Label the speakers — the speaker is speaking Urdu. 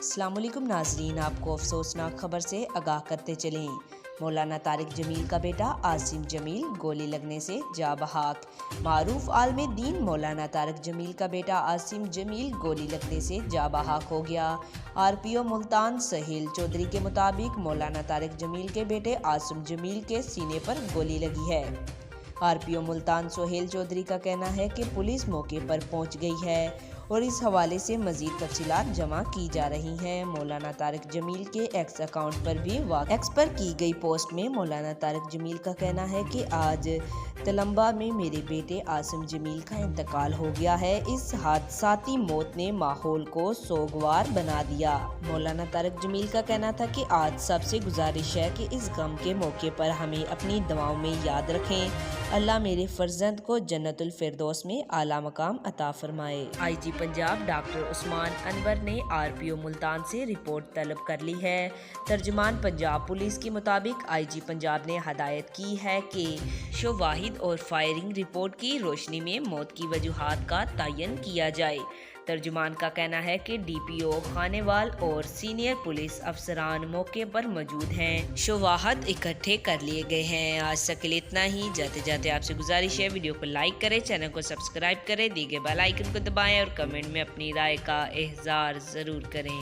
Speaker 1: السلام علیکم ناظرین، آپ کو افسوسناک خبر سے آگاہ کرتے چلیں۔ مولانا طارق جمیل کا بیٹا عاصم جمیل گولی لگنے سے جاں بحق۔ معروف عالم دین مولانا طارق جمیل کا بیٹا عاصم جمیل گولی لگنے سے جاں بحق ہو گیا۔ RPO ملتان سہیل چودھری کے مطابق مولانا طارق جمیل کے بیٹے عاصم جمیل کے سینے پر گولی لگی ہے۔ RPO ملتان سہیل چودھری کا کہنا ہے کہ پولیس موقع پر پہنچ گئی ہے اور اس حوالے سے مزید تفصیلات جمع کی جا رہی ہیں۔ مولانا طارق جمیل کے ایکس اکاؤنٹ پر بھی ایکس پر کی گئی پوسٹ میں مولانا طارق جمیل کا کہنا ہے کہ آج تلمبہ میں میرے بیٹے عاصم جمیل کا انتقال ہو گیا ہے۔ اس حادثاتی موت نے ماحول کو سوگوار بنا دیا۔ مولانا طارق جمیل کا کہنا تھا کہ آج سب سے گزارش ہے کہ اس غم کے موقع پر ہمیں اپنی دعاؤں میں یاد رکھیں۔ اللہ میرے فرزند کو جنت الفردوس میں اعلیٰ مقام عطا فرمائے۔ IG پنجاب ڈاکٹر عثمان انور نے RPO ملتان سے رپورٹ طلب کر لی ہے۔ ترجمان پنجاب پولیس کے مطابق IG پنجاب نے ہدایت کی ہے کہ شواہد اور فائرنگ رپورٹ کی روشنی میں موت کی وجوہات کا تعین کیا جائے۔ ترجمان کا کہنا ہے کہ DPO خانیوال اور سینئر پولیس افسران موقع پر موجود ہیں۔ شواہد اکٹھے کر لیے گئے ہیں۔ آج تک کے لیے اتنا ہی۔ جاتے جاتے آپ سے گزارش ہے ویڈیو کو لائک کریں، چینل کو سبسکرائب کریں، دیے گئے بیل آئیکن کو دبائیں اور کمنٹ میں اپنی رائے کا اظہار ضرور کریں۔